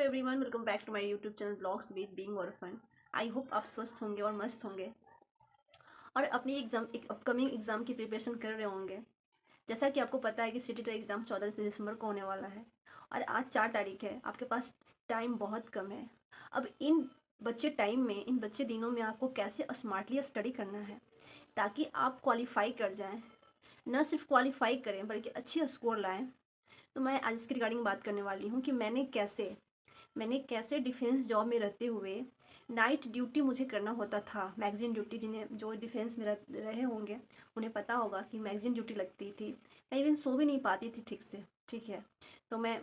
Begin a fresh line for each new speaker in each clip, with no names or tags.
Everyone, welcome back to my YouTube channel blogs with being orphan. I hope आप स्वस्थ होंगे और मस्त होंगे और अपनी एक अपकमिंग एग्ज़ाम की प्रिपरेशन कर रहे होंगे। जैसा कि आपको पता है कि सिटी टेट एग्ज़ाम 14 दिसंबर को होने वाला है और आज 4 तारीख है। आपके पास टाइम बहुत कम है। अब इन बच्चे दिनों में आपको कैसे स्मार्टली स्टडी करना है ताकि आप क्वालिफाई कर जाएँ। न सिर्फ क्वालिफाई करें बल्कि अच्छी स्कोर लाएँ। तो मैं आज इसके रिगार्डिंग बात करने वाली हूँ कि मैंने कैसे डिफेंस जॉब में रहते हुए नाइट ड्यूटी मुझे करना होता था। मैगज़ीन ड्यूटी, जिन्हें जो डिफेंस में रहे होंगे उन्हें पता होगा कि मैगज़ीन ड्यूटी लगती थी। मैं इवन सो भी नहीं पाती थी ठीक से, ठीक है। तो मैं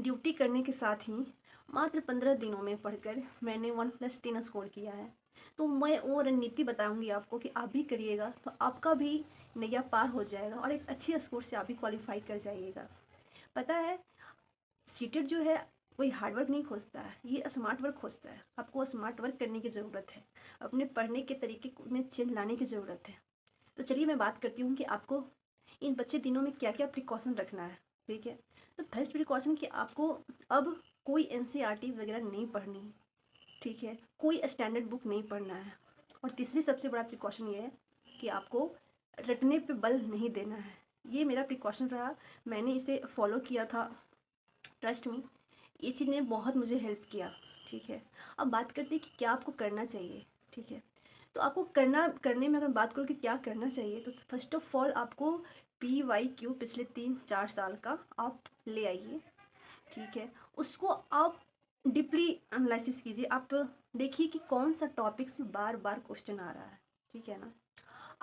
ड्यूटी करने के साथ ही मात्र 15 दिनों में पढ़कर मैंने 1+10 स्कोर किया है। तो मैं वो रणनीति बताऊंगी आपको कि आप भी करिएगा तो आपका भी नैया पार हो जाएगा और एक अच्छी स्कोर से आप भी क्वालिफाई कर जाइएगा। पता है, सीटेट जो है कोई हार्ड वर्क नहीं खोजता है, ये स्मार्ट वर्क खोजता है। आपको स्मार्ट वर्क करने की ज़रूरत है, अपने पढ़ने के तरीके में चेंज लाने की ज़रूरत है। तो चलिए मैं बात करती हूँ कि आपको इन बच्चे दिनों में क्या क्या प्रिकॉशन रखना है, ठीक है। तो फर्स्ट प्रिकॉशन कि आपको अब कोई एनसीईआरटी वगैरह नहीं पढ़नी, ठीक है। कोई स्टैंडर्ड बुक नहीं पढ़ना है। और तीसरी सबसे बड़ा प्रिकॉशन ये है कि आपको रटने पे बल नहीं देना है। ये मेरा प्रिकॉशन रहा, मैंने इसे फॉलो किया था। ट्रस्ट मी, ये चीज़ ने बहुत मुझे हेल्प किया, ठीक है। अब बात करते हैं कि क्या आपको करना चाहिए, ठीक है। तो आपको करने में अगर बात करूँ कि क्या करना चाहिए, तो फर्स्ट ऑफ ऑल आपको PYQ पिछले 3-4 साल का आप ले आइए, ठीक है। उसको आप डीपली एनालिसिस कीजिए। आप देखिए कि कौन सा टॉपिक से बार बार क्वेश्चन आ रहा है, ठीक है ना।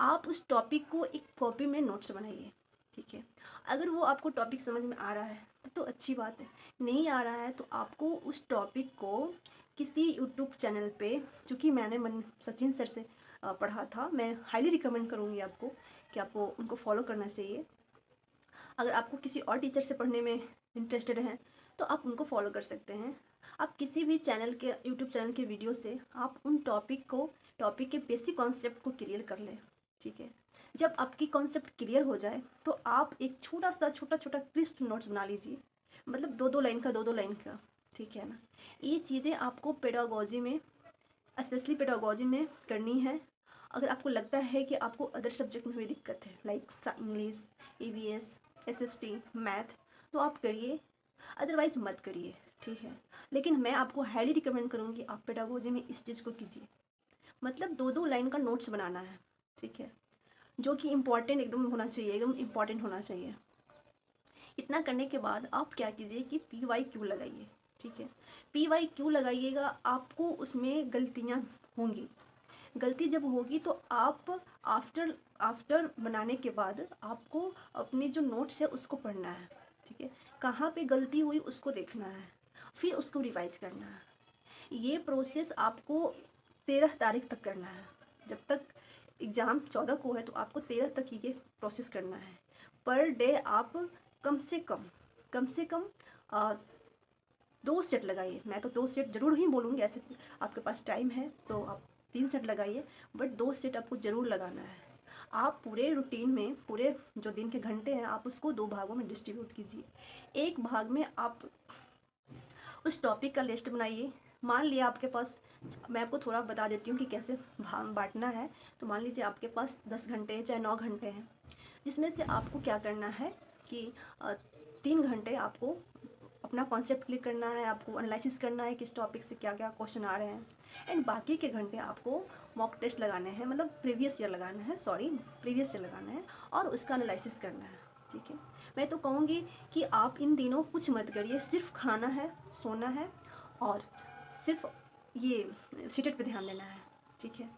आप उस टॉपिक को एक कॉपी में नोट्स बनाइए, ठीक है। अगर वो आपको टॉपिक समझ में आ रहा है तो अच्छी बात है, नहीं आ रहा है तो आपको उस टॉपिक को किसी यूट्यूब चैनल पे, जो कि मैंने सचिन सर से पढ़ा था, मैं हाईली रिकमेंड करूँगी आपको कि आपको उनको फॉलो करना चाहिए। अगर आपको किसी और टीचर से पढ़ने में इंटरेस्टेड हैं तो आप उनको फॉलो कर सकते हैं। आप किसी भी चैनल के, यूट्यूब चैनल के वीडियो से आप उन टॉपिक के बेसिक कॉन्सेप्ट को क्लियर कर लें, ठीक है। जब आपकी कॉन्सेप्ट क्लियर हो जाए तो आप एक छोटा छोटा क्रिस्प नोट्स बना लीजिए, मतलब 2-2 लाइन का, ठीक है ना। ये चीज़ें आपको पेडागोजी में, स्पेशली पेडागोजी में करनी है। अगर आपको लगता है कि आपको अदर सब्जेक्ट में भी दिक्कत है like English, EVS, SST, math, तो आप करिए, अदरवाइज़ मत करिए, ठीक है। लेकिन मैं आपको हाईली रिकमेंड करूँगी आप पेडागोजी में इस चीज़ को कीजिए। मतलब 2-2 लाइन का नोट्स बनाना है, ठीक है, जो कि इम्पॉर्टेंट एकदम होना चाहिए, एकदम इम्पॉर्टेंट होना चाहिए। इतना करने के बाद आप क्या कीजिए कि PYQ लगाइए, ठीक है। PYQ लगाइएगा, आपको उसमें गलतियाँ होंगी। गलती जब होगी तो आप आफ्टर आफ्टर बनाने के बाद आपको अपने जो नोट्स है उसको पढ़ना है, ठीक है। कहाँ पे गलती हुई उसको देखना है, फिर उसको रिवाइज करना है। ये प्रोसेस आपको 13 तारीख तक करना है। जब तक एग्ज़ाम 14 को है तो आपको 13 तक ये प्रोसेस करना है। पर डे आप कम से कम कम से कम 2 सेट लगाइए। मैं तो 2 सेट ज़रूर ही बोलूँगी, ऐसे आपके पास टाइम है तो आप 3 सेट लगाइए, बट 2 सेट आपको ज़रूर लगाना है। आप पूरे रूटीन में, पूरे जो दिन के घंटे हैं आप उसको 2 भागों में डिस्ट्रीब्यूट कीजिए। एक भाग में आप उस टॉपिक का लिस्ट बनाइए। मान लिया आपके पास, मैं आपको थोड़ा बता देती हूँ कि कैसे बांटना है। तो मान लीजिए आपके पास 10 घंटे चाहे 9 घंटे हैं, जिसमें से आपको क्या करना है कि 3 घंटे आपको अपना कॉन्सेप्ट क्लियर करना है, आपको एनालिसिस करना है किस टॉपिक से क्या क्या क्वेश्चन आ रहे हैं, एंड बाकी के घंटे आपको मॉक टेस्ट लगाने हैं, मतलब प्रीवियस ईयर लगाना है और उसका एनालिसिस करना है, ठीक है। मैं तो कहूँगी कि आप इन दिनों कुछ मत करिए, सिर्फ खाना है, सोना है और सिर्फ ये सीटेट पे ध्यान देना है, ठीक है।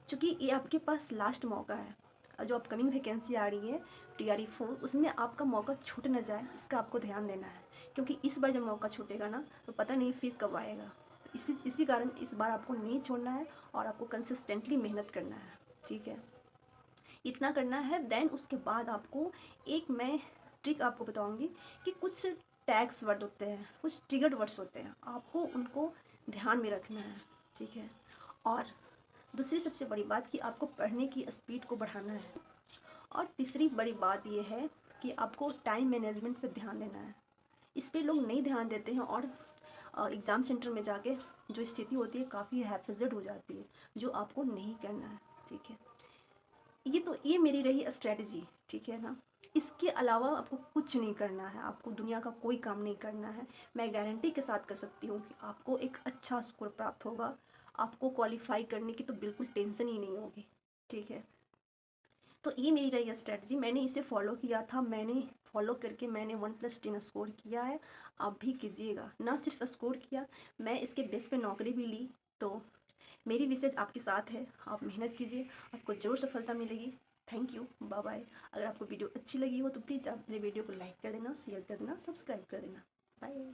क्योंकि ये आपके पास लास्ट मौका है। जो अपकमिंग वैकेंसी आ रही है TRE 4, उसमें आपका मौका छूट न जाए, इसका आपको ध्यान देना है। क्योंकि इस बार जब मौका छूटेगा ना तो पता नहीं फिर कब आएगा। इसी कारण इस बार आपको नहीं छोड़ना है और आपको कंसिस्टेंटली मेहनत करना है, ठीक है। इतना करना है। देन उसके बाद आपको एक मैं ट्रिक आपको बताऊंगी कि कुछ टैग्स वर्ड होते हैं, कुछ ट्रिगर्ड वर्ड्स होते हैं, आपको उनको ध्यान में रखना है, ठीक है। और दूसरी सबसे बड़ी बात कि आपको पढ़ने की स्पीड को बढ़ाना है। और तीसरी बड़ी बात यह है कि आपको टाइम मैनेजमेंट पर ध्यान देना है। इस पे लोग नहीं ध्यान देते हैं और एग्ज़ाम सेंटर में जाके जो स्थिति होती है काफ़ी हैफेज़ेड हो जाती है, जो आपको नहीं करना है, ठीक है। ये मेरी रही स्ट्रेटजी, ठीक है ना। इसके अलावा आपको कुछ नहीं करना है, आपको दुनिया का कोई काम नहीं करना है। मैं गारंटी के साथ कर सकती हूँ कि आपको एक अच्छा स्कोर प्राप्त होगा, आपको क्वालिफाई करने की तो बिल्कुल टेंशन ही नहीं होगी, ठीक है। तो ये मेरी रही स्ट्रेटजी, मैंने इसे फॉलो किया था, मैंने फॉलो करके मैंने 1+10 स्कोर किया है। आप भी कीजिएगा, ना सिर्फ स्कोर किया, मैं इसके बेस पे नौकरी भी ली। तो मेरी विशेष आपके साथ है, आप मेहनत कीजिए, आपको ज़रूर सफलता मिलेगी। Thank you, bye bye. अगर आपको वीडियो अच्छी लगी हो तो प्लीज़ आप मेरे वीडियो को लाइक कर देना, शेयर कर देना, सब्सक्राइब कर देना। बाय।